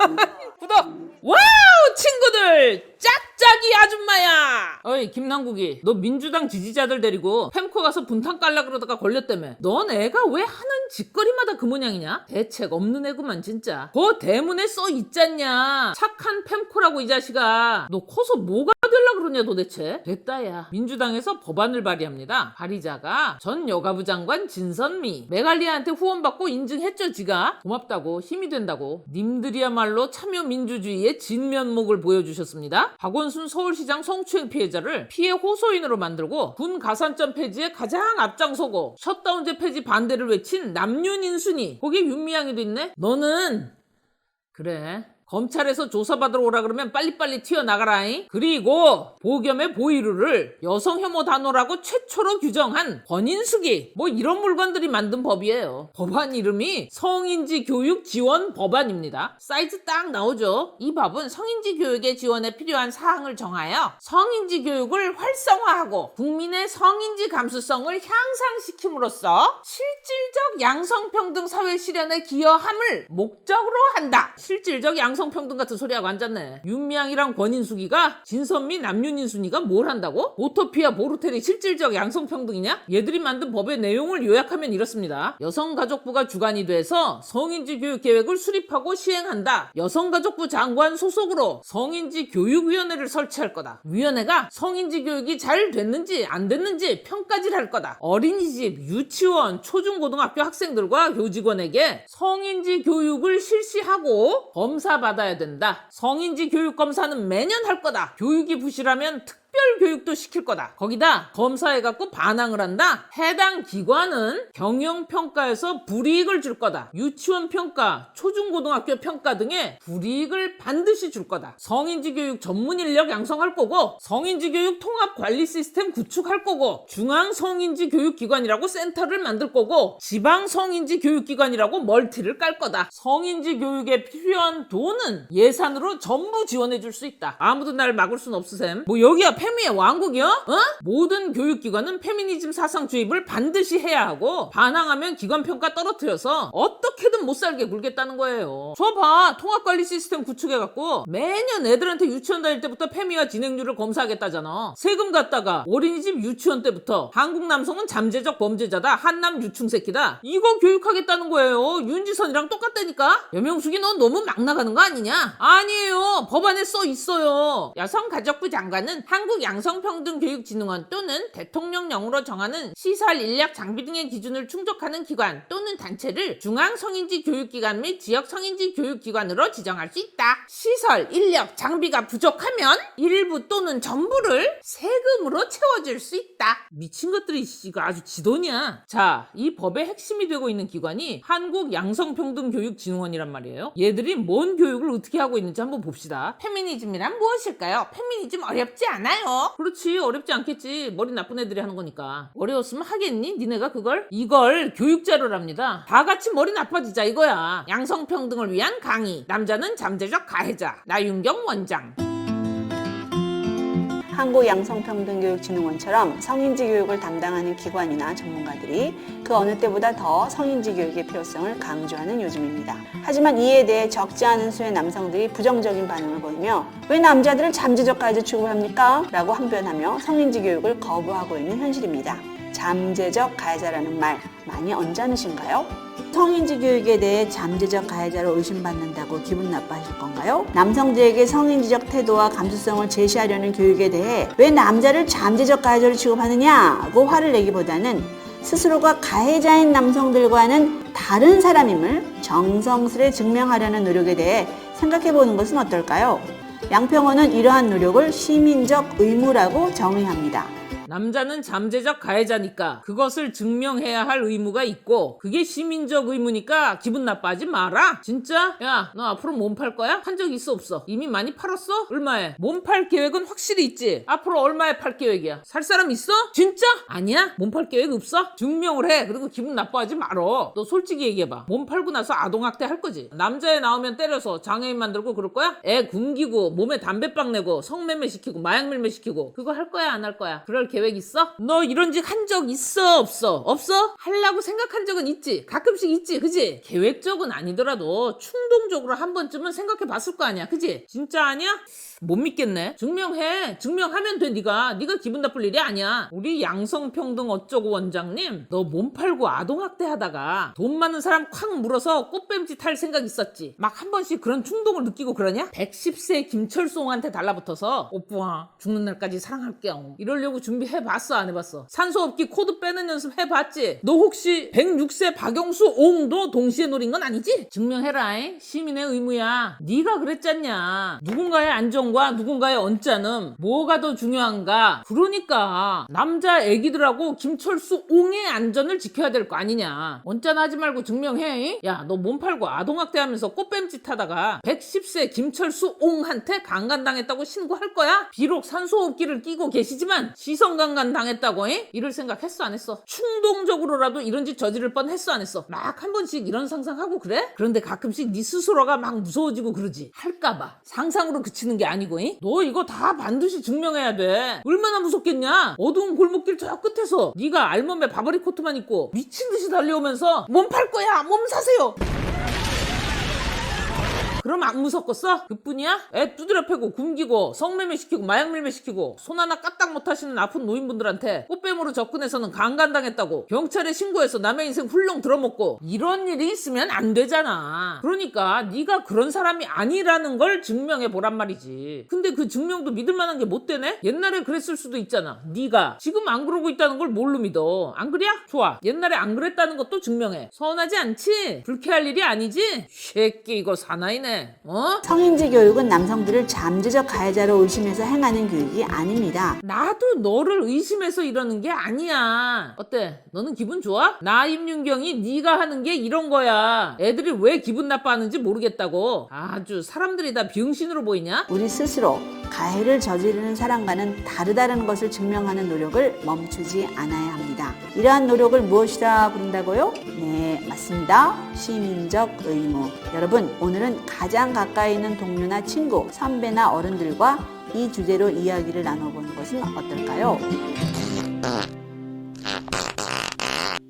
구독! 와우 친구들! 짝짝이 아줌마야! 어이 김남국이 너 민주당 지지자들 데리고 펜코 가서 분탕 깔라 그러다가 걸렸다며. 넌 애가 왜 하는 짓거리마다 그 모양이냐? 대책 없는 애구만 진짜. 그 대문에 써 있잖냐. 착한 펜코라고 이 자식아. 너 커서 뭐가 되려 그러냐 도대체. 됐다 야. 민주당에서 법안을 발의합니다. 발의자가 전 여가부 장관 진선미. 메갈리아한테 후원받고 인증했죠 지가. 고맙다고 힘이 된다고. 님들이야말로 참여민주주의의 진면목을 보여주셨습니다. 박원순 서울시장 성추행 피해자를 피해 호소인으로 만들고 군 가산점 폐지에 가장 앞장서고 셧다운제 폐지 반대를 외친 남윤인순이 거기에 윤미향이도 있네. 너는 그래 검찰에서 조사받으러 오라 그러면 빨리빨리 튀어나가라잉. 그리고 보겸의 보이루를 여성 혐오 단어라고 최초로 규정한 권인숙이 뭐 이런 물건들이 만든 법이에요. 법안 이름이 성인지 교육 지원 법안입니다. 사이트 딱 나오죠. 이 법은 성인지 교육의 지원에 필요한 사항을 정하여 성인지 교육을 활성화하고 국민의 성인지 감수성을 향상시킴으로써 실질적 양성평등 사회 실현에 기여함을 목적으로 한다. 실질적 양성평등 같은 소리하고 앉았네. 윤미향이랑 권인숙이가 진선미 남윤인순이가 뭘 한다고? 오토피아 보르텔이 실질적 양성평등이냐? 얘들이 만든 법의 내용을 요약하면 이렇습니다. 여성가족부가 주관이 돼서 성인지 교육 계획을 수립하고 시행한다. 여성가족부 장관 소속으로 성인지 교육위원회를 설치할 거다. 위원회가 성인지 교육이 잘 됐는지 안 됐는지 평가질 할 거다. 어린이집, 유치원, 초중고등학교 학생들과 교직원에게 성인지 교육을 실시하고 검사 받아야 된다. 성인지 교육 검사는 매년 할 거다. 교육이 부실하면 특별 교육도 시킬 거다. 거기다 검사해갖고 반항을 한다. 해당 기관은 경영평가에서 불이익을 줄 거다. 유치원 평가, 초중고등학교 평가 등의 불이익을 반드시 줄 거다. 성인지 교육 전문 인력 양성할 거고 성인지 교육 통합 관리 시스템 구축할 거고 중앙 성인지 교육기관이라고 센터를 만들 거고 지방 성인지 교육기관이라고 멀티를 깔 거다. 성인지 교육에 필요한 돈은 예산으로 전부 지원해 줄 수 있다. 아무도 날 막을 순 없으셈. 뭐 여기야 페미의 왕국이요? 어? 모든 교육기관은 페미니즘 사상 주입을 반드시 해야 하고 반항하면 기관평가 떨어뜨려서 어떻게든 못 살게 굴겠다는 거예요. 저 봐 통합관리 시스템 구축해갖고 매년 애들한테 유치원 다닐 때부터 페미와 진행률을 검사하겠다잖아. 세금 갖다가 어린이집 유치원 때부터 한국 남성은 잠재적 범죄자다. 한남 유충새끼다. 이거 교육하겠다는 거예요. 윤지선이랑 똑같다니까. 여명숙이 넌 너무 막 나가는 거 아니냐? 아니에요. 법안에 써 있어요. 여성가족부 장관은 한국양성평등교육진흥원 또는 대통령령으로 정하는 시설, 인력, 장비 등의 기준을 충족하는 기관 또는 단체를 중앙성인지 교육기관 및 지역성인지 교육기관으로 지정할 수 있다. 시설, 인력, 장비가 부족하면 일부 또는 전부를 세금으로 채워줄 수 있다. 미친 것들이 이거 아주 지돈이야. 자, 이 법의 핵심이 되고 있는 기관이 한국양성평등교육진흥원이란 말이에요. 얘들이 뭔 교육을 어떻게 하고 있는지 한번 봅시다. 페미니즘이란 무엇일까요? 페미니즘 어렵지 않아요. 그렇지 어렵지 않겠지. 머리 나쁜 애들이 하는 거니까. 어려웠으면 하겠니? 니네가 그걸? 이걸 교육자료랍니다. 다 같이 머리 나빠지자 이거야. 양성평등을 위한 강의. 남자는 잠재적 가해자. 나윤경 원장. 한국양성평등교육진흥원처럼 성인지 교육을 담당하는 기관이나 전문가들이 그 어느 때보다 더 성인지 교육의 필요성을 강조하는 요즘입니다. 하지만 이에 대해 적지 않은 수의 남성들이 부정적인 반응을 보이며 왜 남자들을 잠재적 가해자 취급합니까? 라고 항변하며 성인지 교육을 거부하고 있는 현실입니다. 잠재적 가해자라는 말 많이 언짢으신가요? 성인지 교육에 대해 잠재적 가해자로 의심받는다고 기분 나빠하실 건가요? 남성들에게 성인지적 태도와 감수성을 제시하려는 교육에 대해 왜 남자를 잠재적 가해자로 취급하느냐고 화를 내기보다는 스스로가 가해자인 남성들과는 다른 사람임을 정성스레 증명하려는 노력에 대해 생각해보는 것은 어떨까요? 양평원은 이러한 노력을 시민적 의무라고 정의합니다. 남자는 잠재적 가해자니까 그것을 증명해야 할 의무가 있고 그게 시민적 의무니까 기분 나빠하지 마라. 진짜? 야, 너 앞으로 몸 팔 거야? 판 적 있어 없어? 이미 많이 팔았어? 얼마에? 몸 팔 계획은 확실히 있지? 앞으로 얼마에 팔 계획이야? 살 사람 있어? 진짜? 아니야? 몸 팔 계획 없어? 증명을 해. 그리고 기분 나빠하지 말어. 너 솔직히 얘기해봐. 몸 팔고 나서 아동학대 할 거지? 남자애 나오면 때려서 장애인 만들고 그럴 거야? 애 굶기고 몸에 담배빵 내고 성매매 시키고 마약 밀매 시키고 그거 할 거야 안 할 거야? 그럴 계획 계획 있어? 너 이런 짓 한 적 있어 없어? 없어? 하려고 생각한 적은 있지. 가끔씩 있지, 그지? 계획적은 아니더라도 충동적으로 한 번쯤은 생각해 봤을 거 아니야, 그지? 진짜 아니야? 못 믿겠네. 증명해. 증명하면 돼. 네가 기분 나쁠 일이 아니야. 우리 양성평등 어쩌고 원장님, 너 몸 팔고 아동학대 하다가 돈 많은 사람 콱 물어서 꽃뱀짓 할 생각 있었지. 막 한 번씩 그런 충동을 느끼고 그러냐? 110세 김철송한테 달라붙어서 오빠 죽는 날까지 사랑할게요 이러려고 준비해봤어 안 해봤어? 산소호흡기 코드 빼는 연습 해봤지? 너 혹시 106세 박영수 옹도 동시에 노린 건 아니지? 증명해라. 시민의 의무야. 네가 그랬잖냐. 누군가의 안전과 누군가의 언짢음 뭐가 더 중요한가? 그러니까 남자 애기들하고 김철수 옹의 안전을 지켜야 될 거 아니냐. 언짢아하지 말고 증명해. 야, 너 몸 팔고 아동학대하면서 꽃뱀짓 하다가 110세 김철수 옹한테 강간당했다고 신고할 거야? 비록 산소호흡기를 끼고 계시지만 시선강간 당했다고 이럴 생각 했어 안 했어? 충동적으로라도 이런 짓 저지를 뻔 했어 안 했어? 막 한 번씩 이런 상상하고 그래? 그런데 가끔씩 네 스스로가 막 무서워지고 그러지. 할까봐 상상으로 그치는 게 아니고 너 이거 다 반드시 증명해야 돼. 얼마나 무섭겠냐? 어두운 골목길 저 끝에서 네가 알몸에 바바리 코트만 입고 미친 듯이 달려오면서 몸 팔 거야 몸 사세요 그럼 안 무섭겠어? 그뿐이야? 애 두드려 패고 굶기고 성매매 시키고 마약밀매 시키고 손 하나 까딱 못하시는 아픈 노인분들한테 꽃뱀으로 접근해서는 강간당했다고 경찰에 신고해서 남의 인생 훌렁 들어먹고 이런 일이 있으면 안 되잖아. 그러니까 네가 그런 사람이 아니라는 걸 증명해 보란 말이지. 근데 그 증명도 믿을 만한 게 못 되네? 옛날에 그랬을 수도 있잖아. 네가 지금 안 그러고 있다는 걸 뭘로 믿어? 안 그래? 좋아. 옛날에 안 그랬다는 것도 증명해. 서운하지 않지? 불쾌할 일이 아니지? 새끼 이거 사나이네. 성인지 교육은 남성들을 잠재적 가해자로 의심해서 행하는 교육이 아닙니다. 나도 너를 의심해서 이러는 게 아니야. 어때? 너는 기분 좋아? 나 임윤경이 네가 하는 게 이런 거야. 애들이 왜 기분 나빠하는지 모르겠다고. 아주 사람들이 다 병신으로 보이냐? 우리 스스로 가해를 저지르는 사람과는 다르다는 것을 증명하는 노력을 멈추지 않아야 합니다. 이러한 노력을 무엇이라 부른다고요? 네, 맞습니다. 시민적 의무. 여러분, 오늘은 가장 가까이 있는 동료나 친구, 선배나 어른들과 이 주제로 이야기를 나눠보는 것은 어떨까요?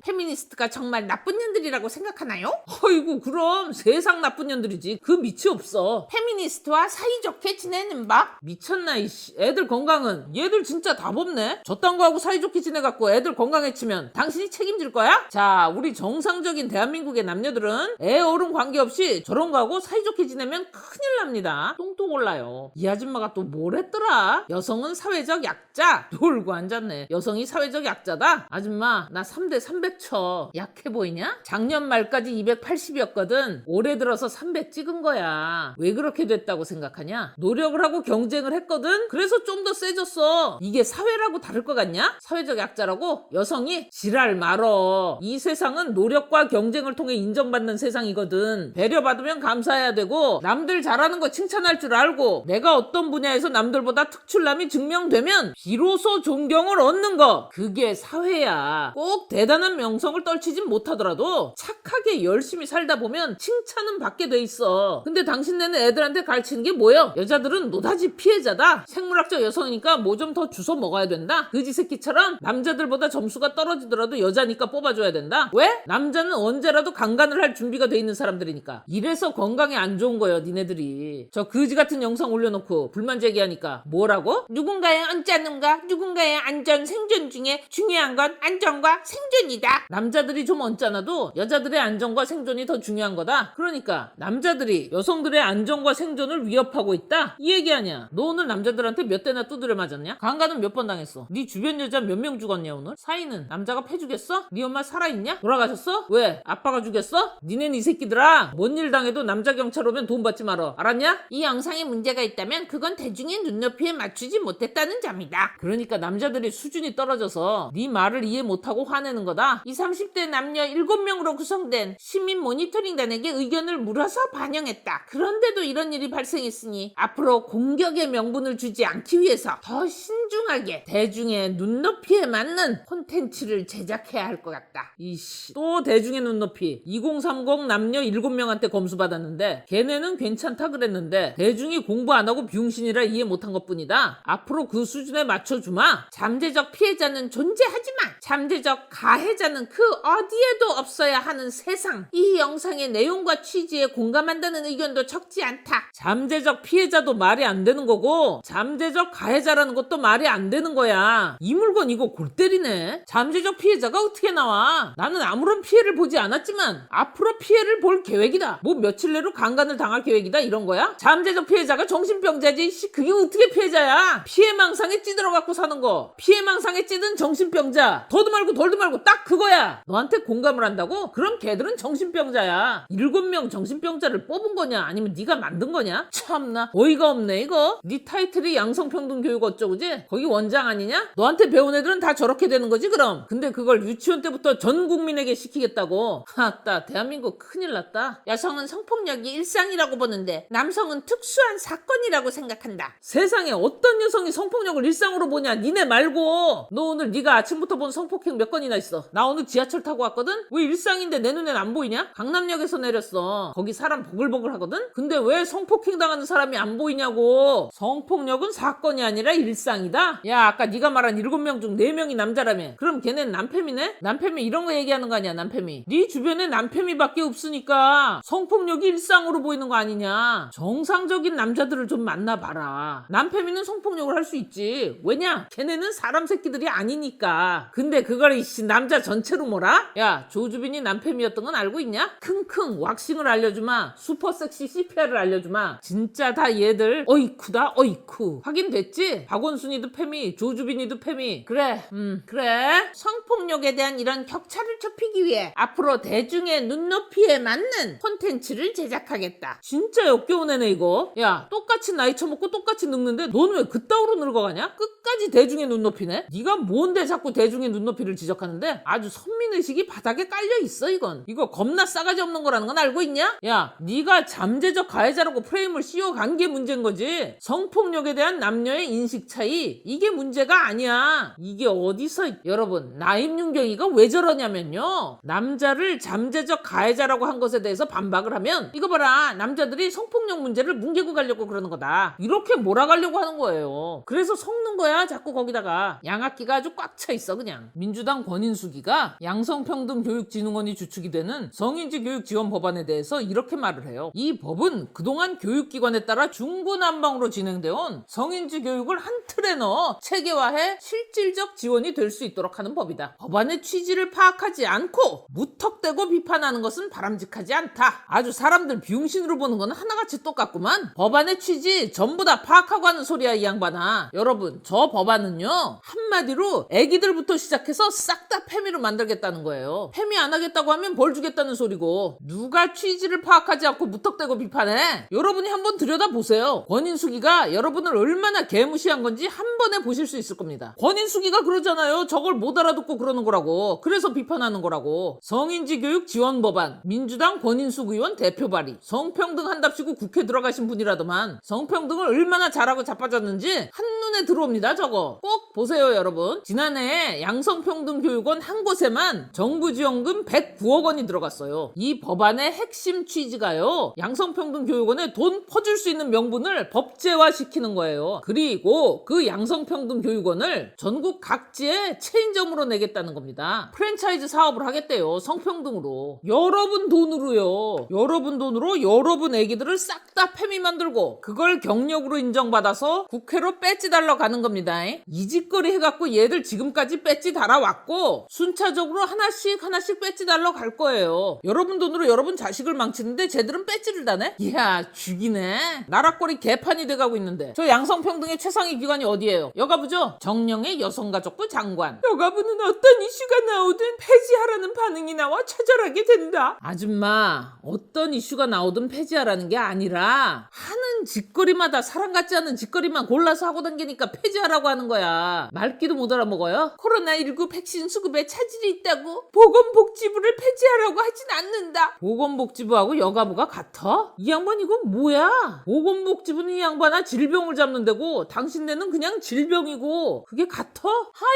페미니스트가 정말 나쁜 년들이라고 생각하나요? 어이구 그럼 세상 나쁜 년들이지. 그 밑이 없어. 페미니스트와 사이좋게 지내는 법? 미쳤나 이씨. 애들 건강은 얘들 진짜 답 없네. 저딴 거하고 사이좋게 지내갖고 애들 건강해치면 당신이 책임질 거야? 자, 우리 정상적인 대한민국의 남녀들은 애 어른 관계없이 저런 거하고 사이좋게 지내면 큰일 납니다. 똥똥 올라요. 이 아줌마가 또 뭘 했더라? 여성은 사회적 약자. 놀고 앉았네. 여성이 사회적 약자다? 아줌마 나 3대 300 쳐. 약해 보이냐? 작년 말까지 280이었거든. 올해 들어서 300 찍은 거야. 왜 그렇게 됐다고 생각하냐? 노력을 하고 경쟁을 했거든. 그래서 좀 더 세졌어. 이게 사회라고 다를 것 같냐? 사회적 약자라고? 여성이? 지랄 말어. 이 세상은 노력과 경쟁을 통해 인정받는 세상이거든. 배려받으면 감사해야 되고 남들 잘하는 거 칭찬할 줄 알고 내가 어떤 분야에서 남들보다 특출남이 증명되면 비로소 존경을 얻는 거. 그게 사회야. 꼭 대단한 명성을 떨치진 못하더라도 착하게 열심히 살다 보면 칭찬은 받게 돼 있어. 근데 당신네는 애들한테 가르치는 게 뭐예요? 여자들은 노다지 피해자다. 생물학적 여성이니까 뭐 좀 더 주워 먹어야 된다. 그지 새끼처럼 남자들보다 점수가 떨어지더라도 여자니까 뽑아줘야 된다. 왜? 남자는 언제라도 강간을 할 준비가 돼 있는 사람들이니까. 이래서 건강에 안 좋은 거예요 니네들이. 저 그지 같은 영상 올려놓고 불만 제기하니까 뭐라고? 누군가의 언짢음과 누군가의 안전 생존 중에 중요한 건 안전과 생존이다. 남자들이 좀 언짢아도 여자들의 안전과 생존이 더 중요한 거다. 그러니까 남자들이 여성들의 안전과 생존을 위협하고 있다? 이 얘기 아니야. 너 오늘 남자들한테 몇 대나 두드려 맞았냐? 강간은 몇 번 당했어? 네 주변 여자 몇 명 죽었냐 오늘? 사이는 남자가 패주겠어? 네 엄마 살아있냐? 돌아가셨어? 왜? 아빠가 죽였어? 니넨 이 새끼들아 뭔 일 당해도 남자 경찰 오면 돈 받지 말어. 알았냐? 이 영상에 문제가 있다면 그건 대중의 눈높이에 맞추지 못했다는 점이다. 그러니까 남자들이 수준이 떨어져서 네 말을 이해 못하고 화내는 거다. 20, 30대 남녀 7명으로 구성된 시민 모니터링단에게 의견을 물어서 반영했다. 그런데도 이런 일이 발생했으니 앞으로 공격의 명분을 주지 않기 위해서 더 신중하게 대중의 눈높이에 맞는 콘텐츠를 제작해야 할 것 같다. 이씨, 또 대중의 눈높이. 2030 남녀 7명한테 검수받았는데 걔네는 괜찮다 그랬는데 대중이 공부 안 하고 병신이라 이해 못한 것뿐이다. 앞으로 그 수준에 맞춰주마. 잠재적 피해자는 존재하지만 잠재적 가해자는 그 어디에도 없어야 하는 세상. 이 영상의 내용과 취지에 공감한다는 의견도 적지 않다. 잠재적 피해자도 말이 안 되는 거고 잠재적 가해자라는 것도 말이 안 되는 거야. 이 물건 이거 골 때리네. 잠재적 피해자가 어떻게 나와? 나는 아무런 피해를 보지 않았지만 앞으로 피해를 볼 계획이다. 뭐 며칠 내로 강간을 당할 계획이다 이런 거야? 잠재적 피해자가 정신병자지. 씨, 그게 어떻게 피해자야? 피해망상에 찌들어갖고 사는 거. 피해망상에 찌든 정신병자. 더도 말고 덜도 말고 딱 그거야. 너한테 공감을 한다고? 그럼 걔들은 정신병자야. 7명 정신병자를 뽑은 거냐 아니면 네가 만든 거냐? 참나 어이가 없네 이거. 네 타이틀이 양성평등 교육 어쩌고지? 거기 원장 아니냐? 너한테 배운 애들은 다 저렇게 되는 거지 그럼? 근데 그걸 유치원 때부터 전 국민에게 시키겠다고? 하따 대한민국 큰일 났다. 여성은 성폭력이 일상이라고 보는데 남성은 특수한 사건이라고 생각한다. 세상에 어떤 여성이 성폭력을 일상으로 보냐? 니네 말고. 너 오늘 네가 아침부터 본 성폭행 몇 건이나 있어? 나 오늘 지하철 타고 왔거든? 왜 일상인데 내 눈엔 안 보이냐? 강남역에서 내렸어. 거기 사람 보글보글 하거든? 근데 왜 성폭행 당하는 사람이 안 보이냐고. 성폭력은 사건이 아니라 일상이다? 야, 아까 네가 말한 7명 중 4명이 남자라며. 그럼 걔넨 남팸이네? 남팸이 이런 거 얘기하는 거 아니야 남팸이. 네 주변에 남팸이밖에 없으니까 성폭력이 일상으로 보이는 거 아니냐. 정상적인 남자들을 좀 만나봐라. 남팸이는 성폭력을 할 수 있지. 왜냐? 걔네는 사람 새끼들이 아니니까. 근데 그걸 이씨 남자 전체로 몰아? 야, 조주빈이 남팸이었던 건 알고 있냐? 킁킁 왁싱을 알려주마. 슈퍼섹시 CPR을 알려주마. 진짜 다 얘들 어이쿠다 어이쿠. 확인됐지? 박원순이도 팸이, 조주빈이도 팸이. 그래 그래. 성폭력에 대한 이런 격차를 좁히기 위해 앞으로 대중의 눈높이에 맞는 콘텐츠를 제작하겠다. 진짜 역겨운 애네 이거. 야, 똑같이 나이 처먹고 똑같이 늙는데 넌 왜 그따위로 늙어가냐? 끝까지 대중의 눈높이네? 네가 뭔데 자꾸 대중의 눈높이를 지적하는데? 아주 선민의식이 바닥에 깔려있어 이건. 이거 겁나 싸가지 없는 거라는 건 알고 있냐? 야, 네가 잠재적 가해자라고 프레임을 씌워간 게 문제인 거지. 성폭력에 대한 남녀의 인식 차이, 이게 문제가 아니야. 이게 어디서. 여러분, 나임윤경이가 왜 저러냐면요, 남자를 잠재적 가해자라고 한 것에 대해서 반박을 하면 이거 봐라, 남자들이 성폭력 문제를 뭉개고 가려고 그러는 거다, 이렇게 몰아가려고 하는 거예요. 그래서 섞는 거야 자꾸. 거기다가 양악기가 아주 꽉 차 있어 그냥. 민주당 권인숙이가 양성평등교육진흥원이 주축이 되는 성인지 교육 지원 법안에 대해서 이렇게 말을 해요. 이 법은 그동안 교육기관에 따라 중구난방으로 진행되어 온 성인지 교육을 한 틀에 넣어 체계화해 실질적 지원이 될 수 있도록 하는 법이다. 법안의 취지를 파악하지 않고 무턱대고 비판하는 것은 바람직하지 않다. 아주 사람들 비용신으로 보는 건 하나같이 똑같구만. 법안의 취지 전부 다 파악하고 하는 소리야 이 양반아. 여러분, 저 법안은요, 한마디로 애기들부터 시작해서 싹 다 팸이로 만들겠다는 거예요. 팸이 안 하겠다고 하면 벌 주겠다는 소리고, 누가 취지를 파악하지 않고 무턱대고 비판해? 여러분이 한번 들여다보세요. 권인숙이가 여러분을 얼마나 개무시한 건지 한 번에 보실 수 있을 겁니다. 권인숙이가 그러잖아요. 저걸 못 알아듣고 그러는 거라고. 그래서 비판하는 거라고. 성인지 교육 지원 법안, 민주당 권인숙 의원 대표 발의. 성평등 한답시고 국회 들어가신 분이라더만 성평등을 얼마나 잘하고 자빠졌는지 한눈에 들어옵니다. 저거 꼭 보세요 여러분. 지난해 양성평등교육원 한 곳에만 정부 지원금 109억 원이 들어갔어요. 이 법안의 핵심 취지가요, 양성평등교육원에 돈 퍼줄 수 있는 명분을 법제화시키는 거예요. 그리고 그 양성평등교육원을 전국 각지에 체인점으로 내겠다는 겁니다. 프랜차이즈 사업을 하겠대요. 성평등으로. 여러분 돈으로요. 여러분 돈으로 여러분 애기들을 싹 다 팸이 만들고 그걸 경력으로 인정받아서 국회로 배지 달러 가는 겁니다. 이 짓거리 해갖고 얘들 지금까지 배지 달아왔고 순차적으로 하나씩 배지 달러 갈 거예요. 여러분 돈으로 여러분 자식을 망치는데 쟤들은 배지를 다네? 이야, 죽이네. 나라꼴이 개판이 돼가고 있는데 저 양성평등의 최상위 기관이 어디예요? 여가부죠? 정령의 여성가족부 장관. 여가부는 어떤 이슈가 나오든 폐지하라는 반응이 나와 처절하게 된다. 아줌마, 어떤 이슈가 나오든 폐지하라는 게 아니라 하는 짓거리마다 사람 같지 않은 짓거리만 골라서 하고 다니니까 폐지하라고 하는 거야. 말귀도 못 알아먹어요? 코로나19 백신 수급에 차질이 있다고 보건복지부를 폐지하라고 하진 않는다. 보건복지부하고 여가부가 같아? 이 양반 이거 뭐야? 보건복지부는 이 양반아 질병을 잡는 데고 당신네는 그냥 질병이고 그게 같아?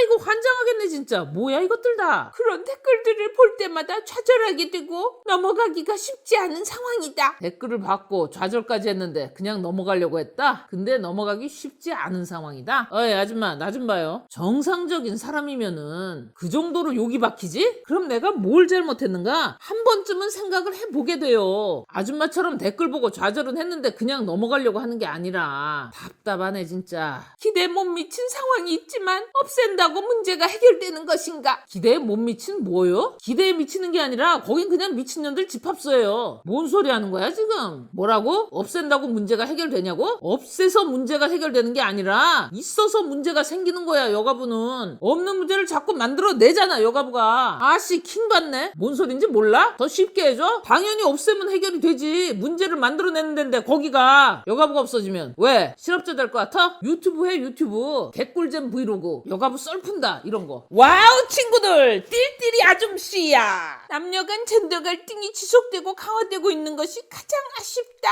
이거 환장하겠네 진짜. 뭐야 이것들 다. 그런 댓글들을 볼 때마다 좌절하게 되고 넘어가기가 쉽지 않은 상황이다. 댓글을 받고 좌절까지 했는데 그냥 넘어가려고 했다? 근데 넘어가기 쉽지 않은 상황이다. 어이 아줌마 나 좀 봐요. 정상적인 사람이면은 그 정도로 욕이 박히지? 그럼 내가 뭘 잘못했는가? 한 번쯤은 생각을 해보게 돼요. 아줌마처럼 댓글 보고 좌절은 했는데 그냥 넘어가려고 하는 게 아니라 답답하네 진짜. 기대에 못 미친 상황이 있지만 없앤다고 문제가 해결되는 것인가? 기대에 못 미친 뭐요? 기대에 미치는 게 아니라 거긴 그냥 미친년들 집합소예요. 뭔 소리 하는 거야 지금? 뭐라고? 없앤다고 문제가 해결되냐고? 없애서 문제가 해결되는 게 아니라 있어서 문제가 생기는 거야. 여가부는 없는 문제를 자꾸 만들어내잖아. 여가부가. 아씨 킹받네. 뭔 소린지 몰라? 더 쉽게 해줘? 당연히 없애면 해결이 되지. 문제를 만들어내는 데인데 거기가 여가부가 없어지면 왜? 실업자 될 것 같아? 유튜브 해 유튜브. 개꿀잼 브이로그. 여가부 썰푼다 이런 거. 와우 친구들 띨띨이 아줌씨야. 남녀 간 젠더 갈등이 지속되고 강화되고 있는 것이 가장 아쉽다.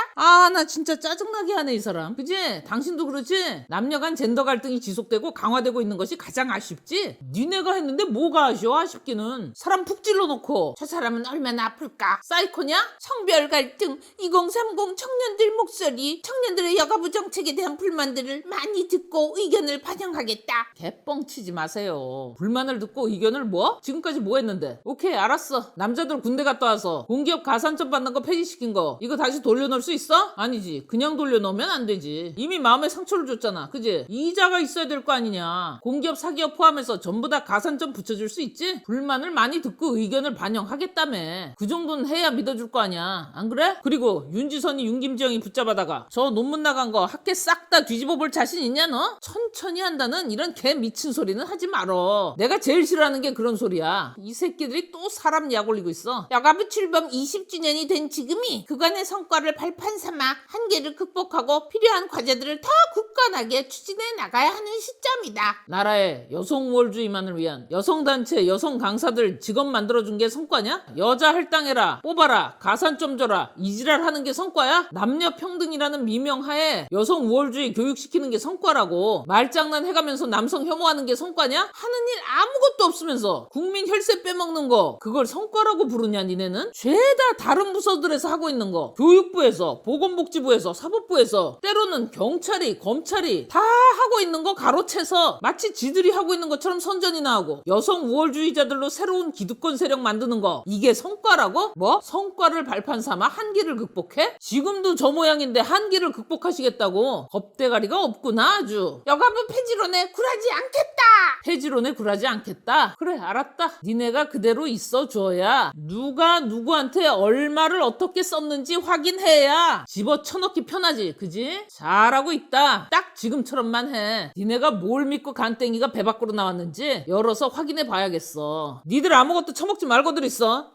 나 진짜 짜증나게 하네 이 사람. 그지? 당신도 그렇지? 남녀 간 젠더 갈등이 지속되고 강화되고 있는 것이 가장 아쉽지? 니네가 했는데 뭐가 아쉬워? 아쉽기는. 사람 푹 찔러놓고 저 사람은 얼마나 아플까? 사이코냐? 성별 갈등 2030 청년들 목소리 청년들의 여가부 정책에 대한 불만들을 많이 듣고 의견을 반영하겠다. 개뻥치지 마세요. 불만을 듣고 의견을 뭐? 지금까지 뭐 했는데? 오케이 알았어. 남자들 군대 갔다 와서 공기업 가산점 받는 거 폐지시킨 거 이거 다시 돌려놓을 수 있어? 아니지. 그냥 돌려놓으면 안 되지. 이미 마음에 상처를 줬잖아. 그지? 이자가 있어야 될 거 아니냐. 공기업 사기업 포함해서 전부 다 가산점 붙여줄 수 있지? 불만을 많이 듣고 의견을 반영하겠다며. 그 정도는 해야 믿어줄 거 아니야. 안 그래? 그리고 윤지선이 윤김지영이 붙잡아다가 저 논문 나간 거 학회 싹 다 뒤집어 볼 자신 있냐 너? 천천히 한다는 이런 개 미친 소리는 하지 말어. 내가 제일 싫어하는 게 그런 소리야. 이 새끼들이 또 사람 약 올리고 있어. 여가부 출범 20주년이 된 지금이 그간의 성과를 발판 삼아 한계를 극복하고 필요한 과제들을 더 굳건하게 추진해 나가야 하는 시점이다. 나라의 여성 우월주의만을 위한 여성단체 여성 강사들 직업 만들어준 게 성과냐? 여자 할당해라 뽑아라 가산점 줘라 이지랄 하는 게 성과야? 남녀 평등이라는 미명하에 여성 우월주의 교육시키는 게 성과라고. 말장난 해가면서 남성 혐오하는 게 성과냐? 하는 일 아무것도 없으면서 국민 혈세 빼먹는 거 그걸 성과라고 부르냐 니네는? 죄다 다른 부서들에서 하고 있는 거 교육부에서 보건복지부에서 사법부에서 때로는 경찰이 검찰이 다 하고 있는 거 가로채서 마치 지들이 하고 있는 것처럼 선전이나 하고 여성 우월주의자들로 새로운 기득권 세력 만드는 거 이게 성과라고? 뭐? 성과를 발판 삼아 한계를 극복해? 지금도 저 모양인데 한계를 극복하시겠다고? 겁대가리가 없구나 아주. 여가부 폐지론에 굴하지 않겠다. 폐지론에 굴하지 않겠다. 그래 알았다. 니네가 그대로 있어 줘야 누가 누구한테 얼마를 어떻게 썼는지 확인해야 집어쳐넣기 편하지. 그지? 잘하고 있다. 딱 지금처럼만 해. 니네가 뭘 믿고 간땡이가 배 밖으로 나왔는지 열어서 확인해 봐야겠어. 니들 아무것도 처먹지 말고들 있어.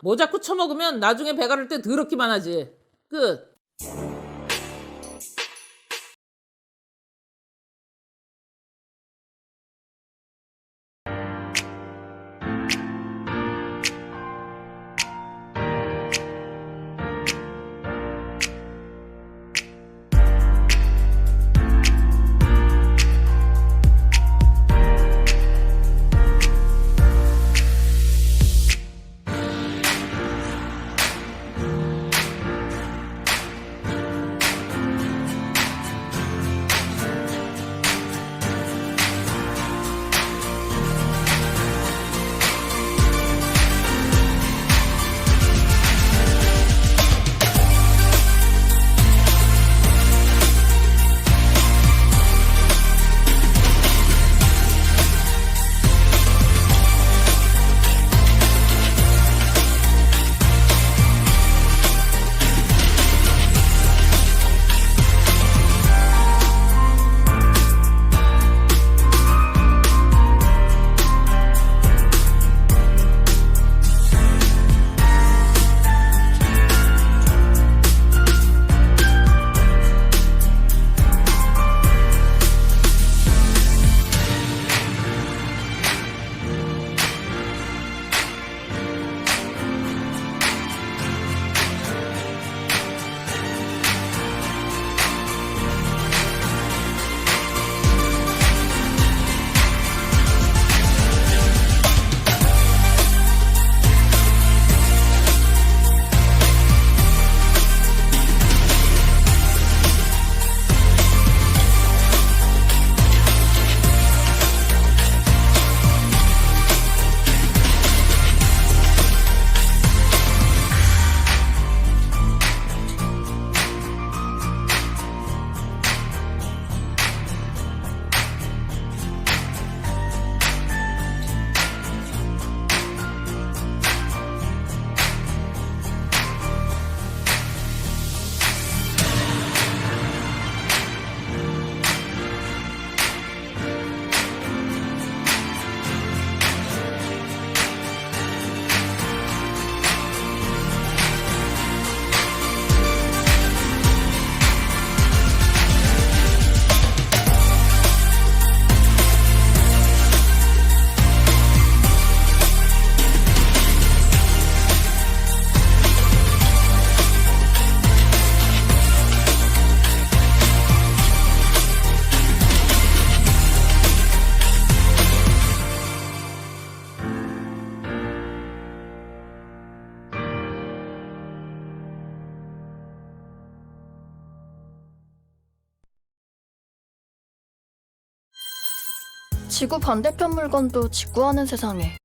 뭐 자꾸 처먹으면 나중에 배 가를 때 더럽기만 하지. 끝. 지구 반대편 물건도 직구하는 세상에.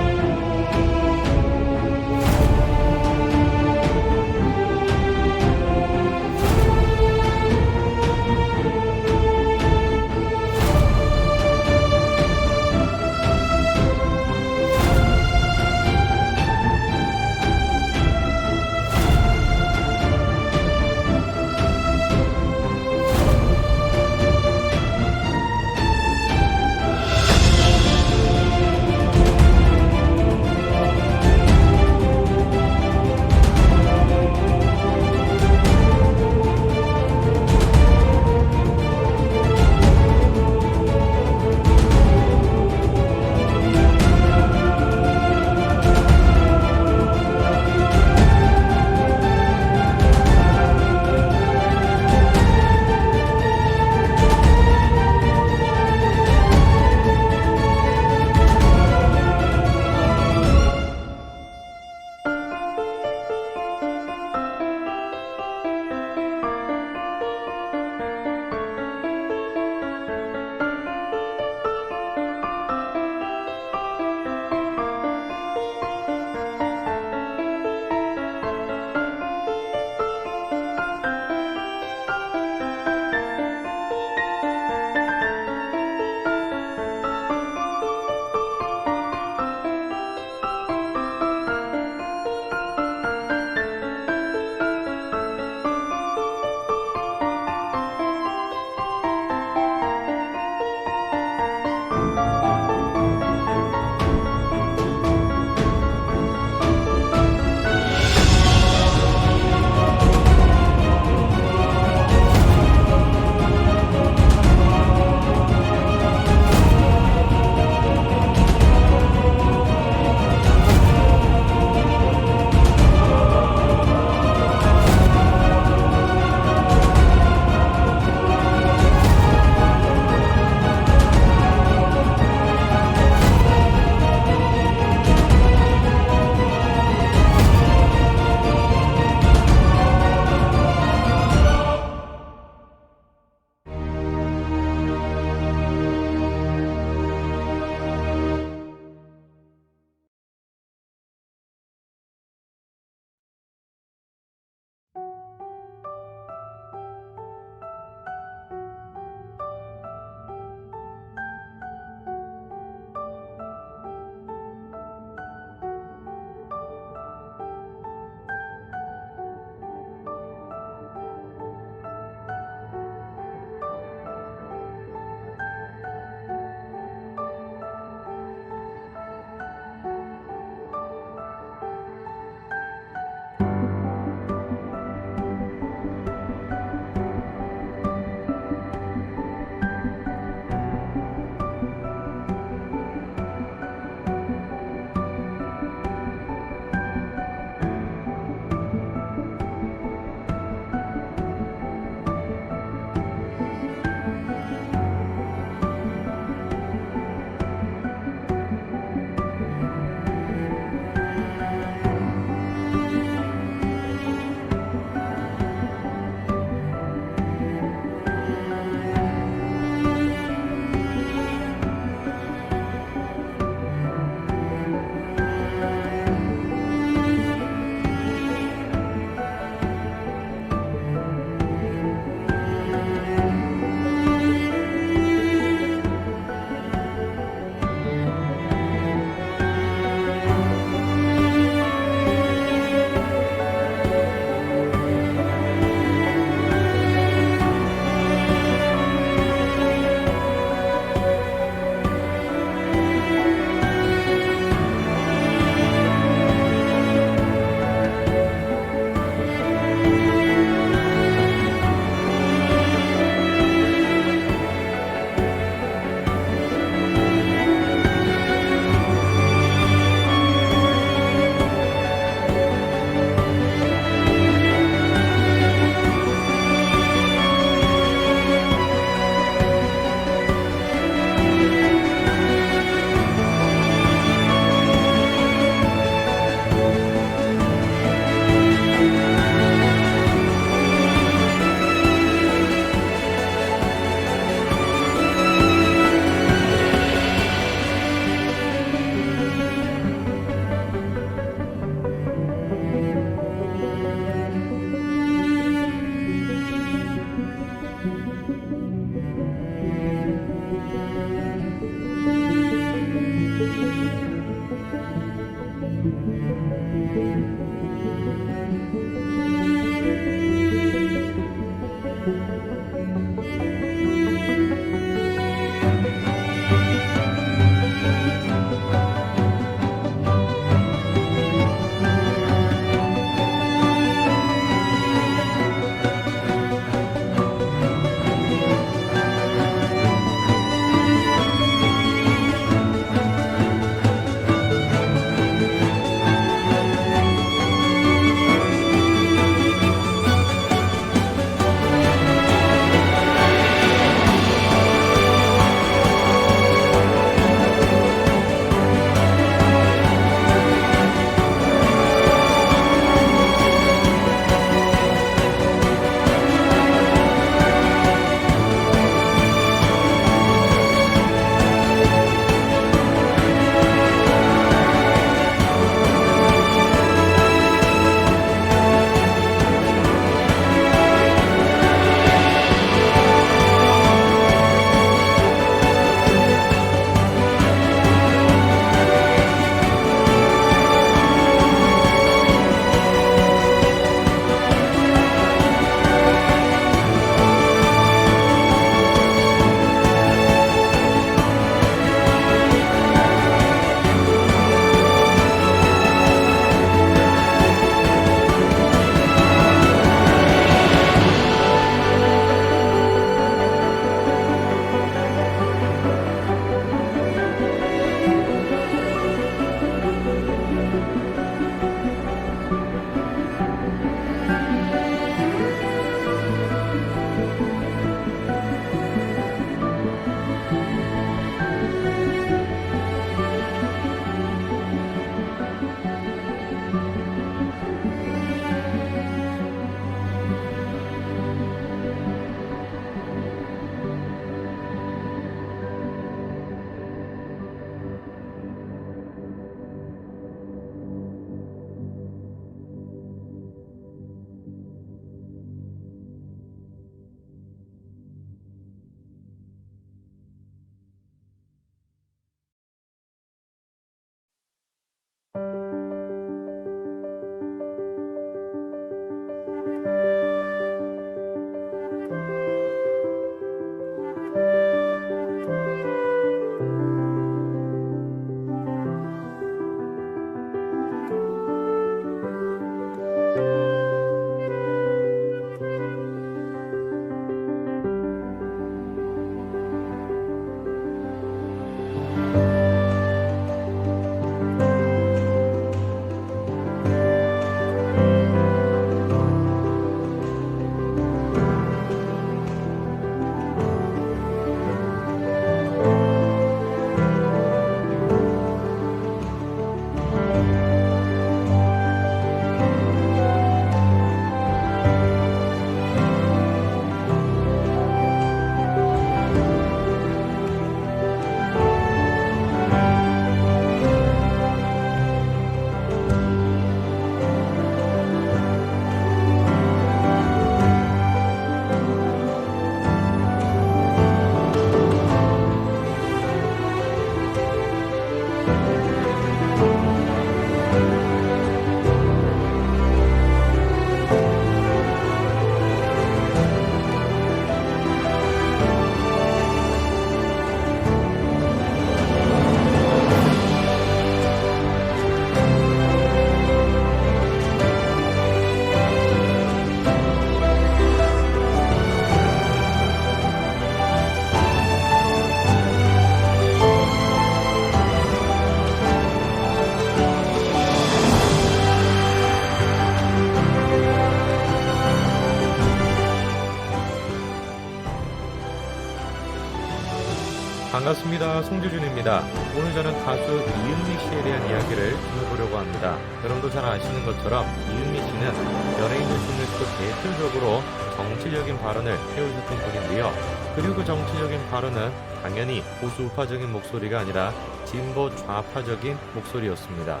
반갑습니다. 송재준입니다. 오늘 저는 가수 이은미 씨에 대한 이야기를 좀 해보려고 합니다. 여러분도 잘 아시는 것처럼 이은미 씨는 연예인들 중에서도 대표적으로 정치적인 발언을 해오셨던 분인데요. 그리고 그 정치적인 발언은 당연히 보수 우파적인 목소리가 아니라 진보 좌파적인 목소리였습니다.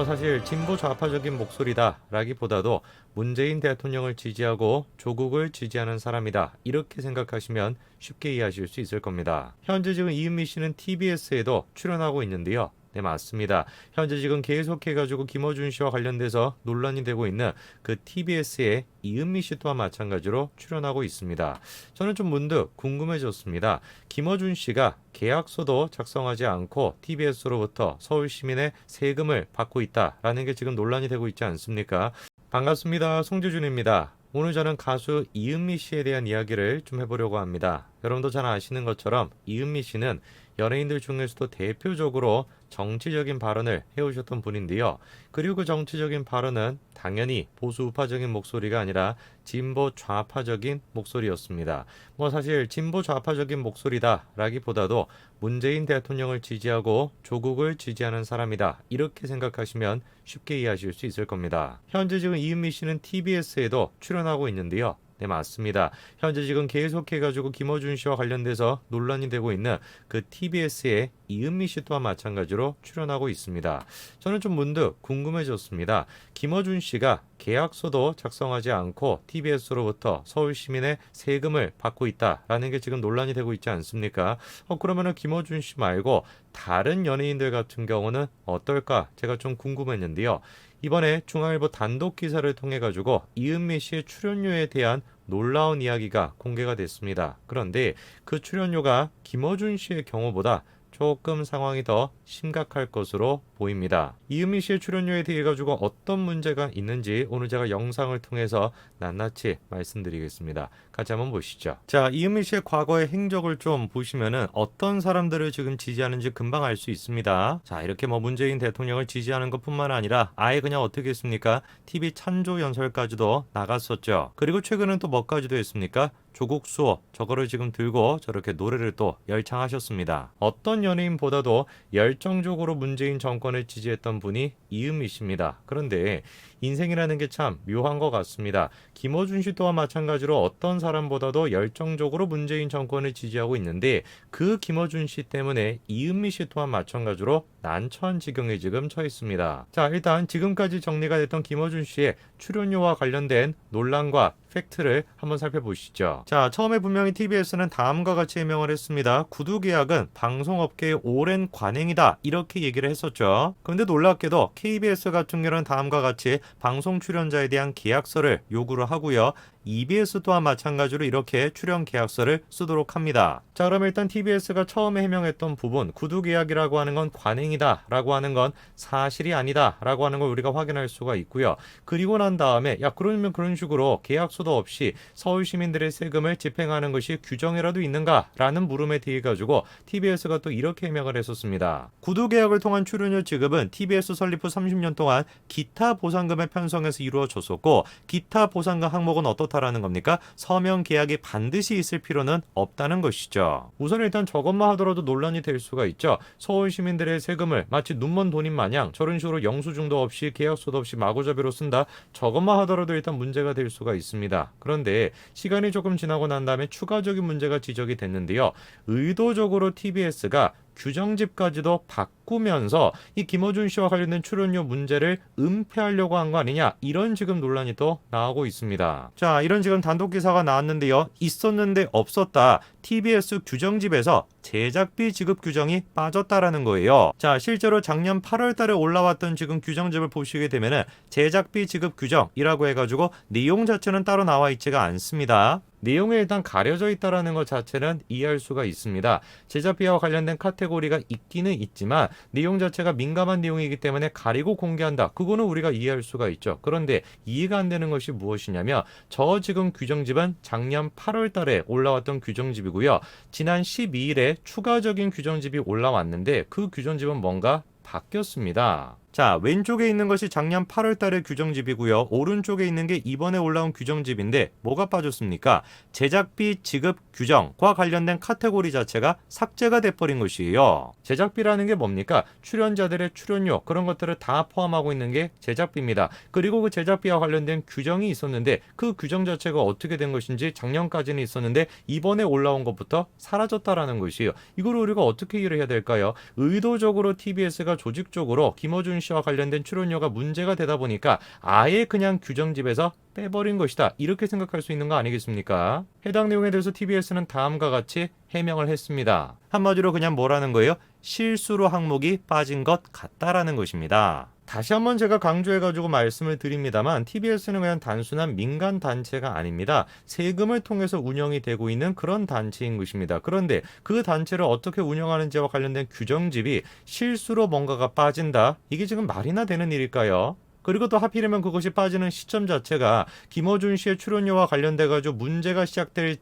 사실 진보 좌파적인 목소리다라기보다도 문재인 대통령을 지지하고 조국을 지지하는 사람이다, 이렇게 생각하시면 쉽게 이해하실 수 있을 겁니다. 현재 지금 이은미 씨는 TBS에도 출연하고 있는데요. 네, 맞습니다. 현재 지금 계속해가지고 김어준 씨와 관련돼서 논란이 되고 있는 그 TBS의 이은미 씨 또한 마찬가지로 출연하고 있습니다. 저는 좀 문득 궁금해졌습니다. 김어준 씨가 계약서도 작성하지 않고 TBS로부터 서울 시민의 세금을 받고 있다라는 게 지금 논란이 되고 있지 않습니까? 반갑습니다. 송재준입니다. 오늘 저는 가수 이은미 씨에 대한 이야기를 좀 해보려고 합니다. 여러분도 잘 아시는 것처럼 이은미 씨는 연예인들 중에서도 대표적으로 정치적인 발언을 해오셨던 분인데요. 그리고 그 정치적인 발언은 당연히 보수 우파적인 목소리가 아니라 진보 좌파적인 목소리였습니다. 사실 진보 좌파적인 목소리다라기보다도 문재인 대통령을 지지하고 조국을 지지하는 사람이다, 이렇게 생각하시면 쉽게 이해하실 수 있을 겁니다. 현재 지금 이은미 씨는 TBS에도 출연하고 있는데요. 네, 맞습니다. 현재 지금 계속해가지고 김어준 씨와 관련돼서 논란이 되고 있는 그 TBS의 이은미 씨 또한 마찬가지로 출연하고 있습니다. 저는 좀 문득 궁금해졌습니다. 김어준 씨가 계약서도 작성하지 않고 TBS로부터 서울 시민의 세금을 받고 있다라는 게 지금 논란이 되고 있지 않습니까? 그러면은 김어준 씨 말고 다른 연예인들 같은 경우는 어떨까? 제가 좀 궁금했는데요. 이번에 중앙일보 단독 기사를 통해 가지고 이은미 씨의 출연료에 대한 놀라운 이야기가 공개가 됐습니다. 그런데 그 출연료가 김어준 씨의 경우보다 조금 상황이 더 심각할 것으로 보입니다. 이은미 씨의 출연료에 대해 가지고 어떤 문제가 있는지 오늘 제가 영상을 통해서 낱낱이 말씀드리겠습니다. 같이 한번 보시죠. 자, 이은미 씨의 과거의 행적을 좀 보시면은 어떤 사람들을 지금 지지하는지 금방 알 수 있습니다. 자, 이렇게 문재인 대통령을 지지하는 것뿐만 아니라 아예 그냥 어떻게 했습니까? TV 찬조 연설까지도 나갔었죠. 그리고 최근은 또 뭐까지도 했습니까? 조국 수호, 저거를 지금 들고 저렇게 노래를 또 열창하셨습니다. 어떤 연예인보다도 열정적으로 문재인 정권을 지지했던 분이 이은미 씨입니다. 그런데 인생이라는 게 참 묘한 것 같습니다. 김어준 씨 또한 마찬가지로 어떤 사람보다도 열정적으로 문재인 정권을 지지하고 있는데 그 김어준 씨 때문에 이은미 씨 또한 마찬가지로 난처한 지경에 지금 처해 있습니다. 자, 일단 지금까지 정리가 됐던 김어준 씨의 출연료와 관련된 논란과 팩트를 한번 살펴보시죠. 자, 처음에 분명히 TBS는 다음과 같이 해명을 했습니다. 구두 계약은 방송업계의 오랜 관행이다, 이렇게 얘기를 했었죠. 그런데 놀랍게도 KBS 같은 경우는 다음과 같이 방송 출연자에 대한 계약서를 요구를 하고요. EBS 또한 마찬가지로 이렇게 출연 계약서를 쓰도록 합니다. 자, 그럼 일단 TBS가 처음에 해명했던 부분, 구두 계약이라고 하는 건 관행이다 라고 하는 건 사실이 아니다 라고 하는 걸 우리가 확인할 수가 있고요. 그리고 난 다음에 그러면 그런 식으로 계약서도 없이 서울 시민들의 세금을 집행하는 것이 규정이라도 있는가 라는 물음에 대해 가지고 TBS가 또 이렇게 해명을 했었습니다. 구두 계약을 통한 출연료 지급은 TBS 설립 후 30년 동안 기타 보상금의 편성에서 이루어졌었고, 기타 보상금 항목은 어떻다라는 겁니까? 서명 계약이 반드시 있을 필요는 없다는 것이죠. 우선 일단 저것만 하더라도 논란이 될 수가 있죠. 서울 시민들의 세금을 마치 눈먼 돈인 마냥 저런 식으로 영수증도 없이 계약서도 없이 마구잡이로 쓴다, 저것만 하더라도 일단 문제가 될 수가 있습니다. 그런데 시간이 조금 지나고 난 다음에 추가적인 문제가 지적이 됐는데요. 의도적으로 TBS가 규정집까지도 바꾸면서 이 김어준 씨와 관련된 출연료 문제를 은폐하려고 한 거 아니냐, 이런 지금 논란이 또 나오고 있습니다. 자, 이런 지금 단독 기사가 나왔는데요. 있었는데 없었다. TBS 규정집에서 제작비 지급 규정이 빠졌다라는 거예요. 자, 실제로 작년 8월 달에 올라왔던 지금 규정집을 보시게 되면은 제작비 지급 규정이라고 해가지고 내용 자체는 따로 나와 있지가 않습니다. 내용이 일단 가려져 있다라는 것 자체는 이해할 수가 있습니다. 제작비와 관련된 카테고리가 있기는 있지만 내용 자체가 민감한 내용이기 때문에 가리고 공개한다, 그거는 우리가 이해할 수가 있죠. 그런데 이해가 안 되는 것이 무엇이냐면 저 지금 규정집은 작년 8월 달에 올라왔던 규정집이고요. 지난 12일에 추가적인 규정집이 올라왔는데 그 규정집은 뭔가 바뀌었습니다. 자, 왼쪽에 있는 것이 작년 8월 달의 규정집이고요. 오른쪽에 있는 게 이번에 올라온 규정집인데 뭐가 빠졌습니까? 제작비 지급 규정과 관련된 카테고리 자체가 삭제가 돼버린 것이에요. 제작비라는 게 뭡니까? 출연자들의 출연료 그런 것들을 다 포함하고 있는 게 제작비입니다. 그리고 그 제작비와 관련된 규정이 있었는데 그 규정 자체가 어떻게 된 것인지 작년까지는 있었는데 이번에 올라온 것부터 사라졌다라는 것이에요. 이걸 우리가 어떻게 이해를 해야 될까요? 의도적으로 TBS가 조직적으로 김어준 씨와 관련된 출연료가 문제가 되다 보니까 아예 그냥 규정집에서 빼버린 것이다. 이렇게 생각할 수 있는 거 아니겠습니까? 해당 내용에 대해서 TBS는 다음과 같이 해명을 했습니다. 한마디로 그냥 뭐라는 거예요? 실수로 항목이 빠진 것 같다라는 것입니다. 다시 한번 제가 강조해가지고 말씀을 드립니다만 TBS는 그냥 단순한 민간 단체가 아닙니다. 세금을 통해서 운영이 되고 있는 그런 단체인 것입니다. 그런데 그 단체를 어떻게 운영하는지와 관련된 규정집이 실수로 뭔가가 빠진다? 이게 지금 말이나 되는 일일까요? 그리고 또 하필이면 그것이 빠지는 시점 자체가 김어준 씨의 출연료와 관련돼가지고 문제가 시작될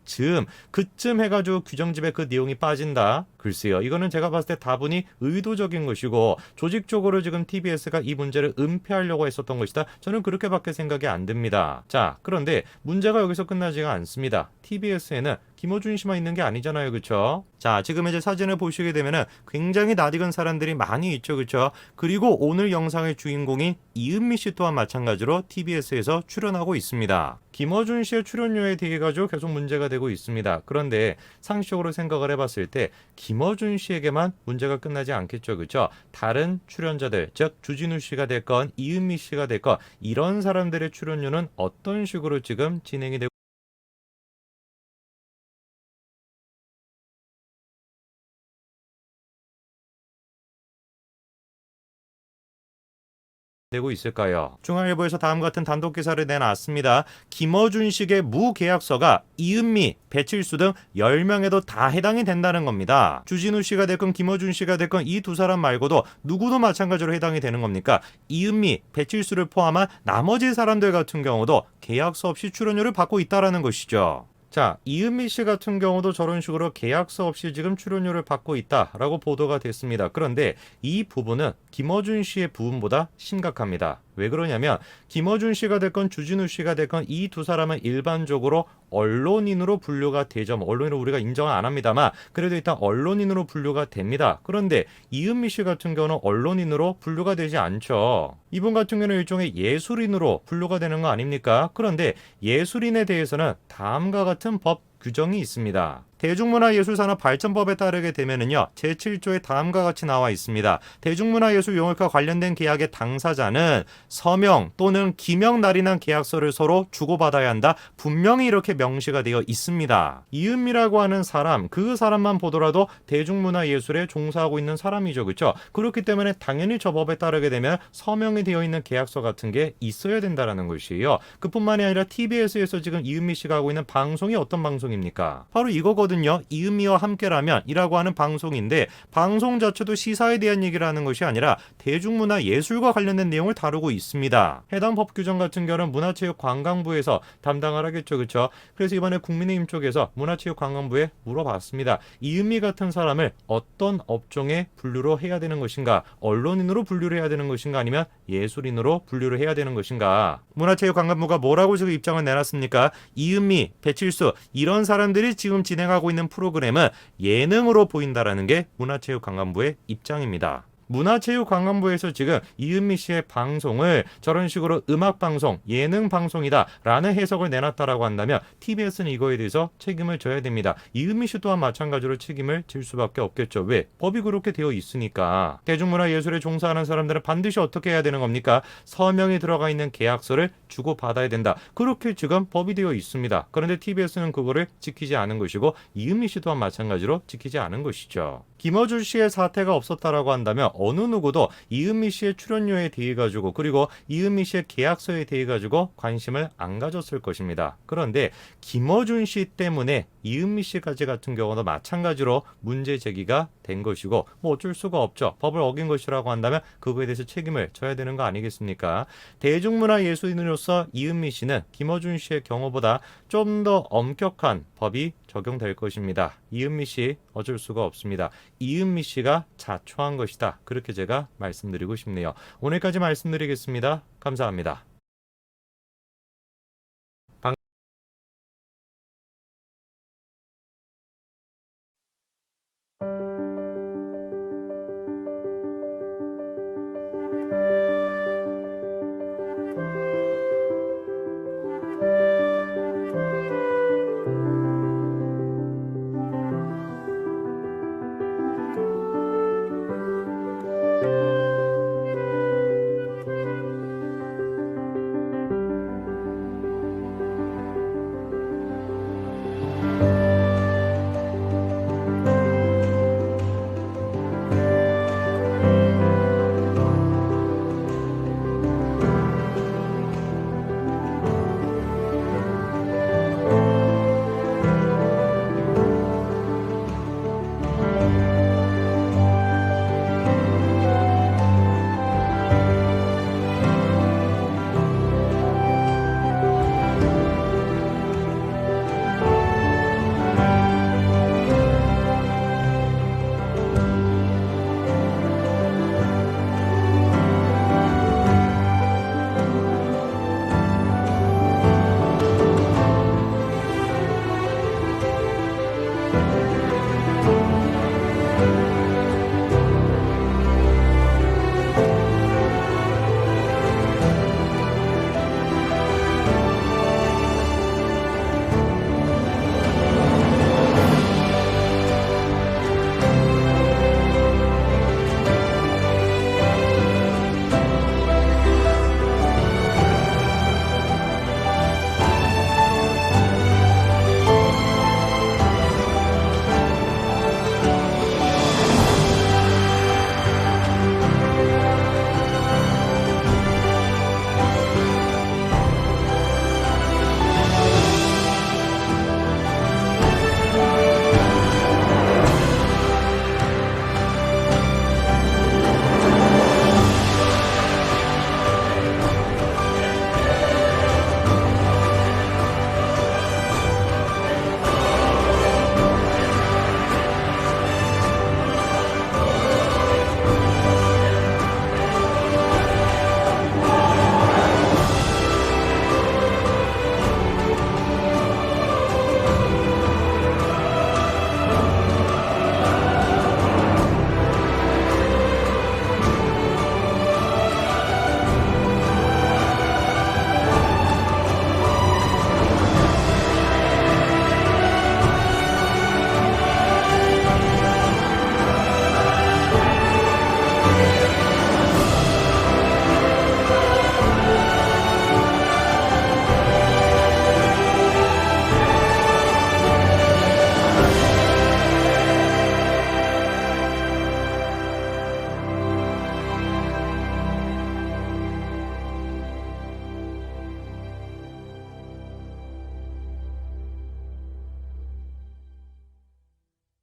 그쯤 해가지고 규정집에 그 내용이 빠진다? 글쎄요. 이거는 제가 봤을 때 다분히 의도적인 것이고 조직적으로 지금 TBS가 이 문제를 은폐하려고 했었던 것이다. 저는 그렇게밖에 생각이 안 듭니다. 자, 그런데 문제가 여기서 끝나지가 않습니다. TBS에는 김어준 씨만 있는 게 아니잖아요. 그렇죠? 자, 지금 이제 사진을 보시게 되면은 굉장히 낯익은 사람들이 많이 있죠. 그렇죠? 그리고 오늘 영상의 주인공인 이은미 씨 또한 마찬가지로 TBS에서 출연하고 있습니다. 김어준 씨의 출연료에 대해 가지고 계속 문제가 되고 있습니다. 그런데 상식적으로 생각을 해봤을 때 김어준 씨에게만 문제가 끝나지 않겠죠. 그렇죠? 다른 출연자들, 즉 주진우 씨가 됐건 이은미 씨가 됐건 이런 사람들의 출연료는 어떤 식으로 지금 진행이 되고 되고 있을까요? 중앙일보에서 다음 같은 단독 기사를 내놨습니다. 김어준 씨의 무계약서가 이은미, 배칠수 등 10명에도 다 해당이 된다는 겁니다. 주진우 씨가 됐건 김어준 씨가 됐건 이 두 사람 말고도 누구도 마찬가지로 해당이 되는 겁니까? 이은미, 배칠수를 포함한 나머지 사람들 같은 경우도 계약서 없이 출연료를 받고 있다는 것이죠. 자, 이은미 씨 같은 경우도 저런 식으로 계약서 없이 지금 출연료를 받고 있다라고 보도가 됐습니다. 그런데 이 부분은 김어준 씨의 부분보다 심각합니다. 왜 그러냐면 김어준 씨가 됐건 주진우 씨가 됐건 이 두 사람은 일반적으로 언론인으로 분류가 되죠. 언론인으로 우리가 인정을 안 합니다만 그래도 일단 언론인으로 분류가 됩니다. 그런데 이은미 씨 같은 경우는 언론인으로 분류가 되지 않죠. 이분 같은 경우는 일종의 예술인으로 분류가 되는 거 아닙니까? 그런데 예술인에 대해서는 다음과 같은 법 규정이 있습니다. 대중문화예술산업발전법에 따르게 되면은요, 제7조에 다음과 같이 나와 있습니다. 대중문화예술용역과 관련된 계약의 당사자는 서명 또는 기명 날인한 계약서를 서로 주고받아야 한다. 분명히 이렇게 명시가 되어 있습니다. 이은미라고 하는 사람, 그 사람만 보더라도 대중문화예술에 종사하고 있는 사람이죠. 그렇죠? 그렇기 때문에 당연히 저 법에 따르게 되면 서명이 되어 있는 계약서 같은 게 있어야 된다는 것이에요. 그뿐만이 아니라 TBS에서 지금 이은미 씨가 하고 있는 방송이 어떤 방송입니까? 바로 이거거든요. 이은미와 함께라면 이라고 하는 방송인데 방송 자체도 시사에 대한 얘기를 하는 것이 아니라 대중문화 예술과 관련된 내용을 다루고 있습니다. 해당 법 규정 같은 경우는 문화체육관광부에서 담당을 하겠죠. 그렇죠? 그래서 이번에 국민의힘 쪽에서 문화체육관광부에 물어봤습니다. 이은미 같은 사람을 어떤 업종에 분류로 해야 되는 것인가? 언론인으로 분류를 해야 되는 것인가? 아니면 예술인으로 분류를 해야 되는 것인가? 문화체육관광부가 뭐라고 지금 입장을 내놨습니까? 이은미, 배칠수 이런 사람들이 지금 진행하고 있는 프로그램은 예능으로 보인다라는 게 문화체육관광부의 입장입니다. 문화체육관광부에서 지금 이은미 씨의 방송을 저런 식으로 음악방송, 예능방송이다라는 해석을 내놨다라고 한다면 TBS는 이거에 대해서 책임을 져야 됩니다. 이은미 씨 또한 마찬가지로 책임을 질 수밖에 없겠죠. 왜? 법이 그렇게 되어 있으니까. 대중문화예술에 종사하는 사람들은 반드시 어떻게 해야 되는 겁니까? 서명이 들어가 있는 계약서를 주고받아야 된다. 그렇게 지금 법이 되어 있습니다. 그런데 TBS는 그거를 지키지 않은 것이고 이은미 씨 또한 마찬가지로 지키지 않은 것이죠. 김어준 씨의 사태가 없었다라고 한다면 어느 누구도 이은미 씨의 출연료에 대해 가지고 그리고 이은미 씨의 계약서에 대해 가지고 관심을 안 가졌을 것입니다. 그런데 김어준 씨 때문에 이은미 씨까지 같은 경우도 마찬가지로 문제 제기가 된 것이고 뭐 어쩔 수가 없죠. 법을 어긴 것이라고 한다면 그거에 대해서 책임을 져야 되는 거 아니겠습니까? 대중문화 예술인으로서 이은미 씨는 김어준 씨의 경우보다 좀 더 엄격한 법이 적용될 것입니다. 이은미 씨 어쩔 수가 없습니다. 이은미 씨가 자초한 것이다. 그렇게 제가 말씀드리고 싶네요. 오늘까지 말씀드리겠습니다. 감사합니다.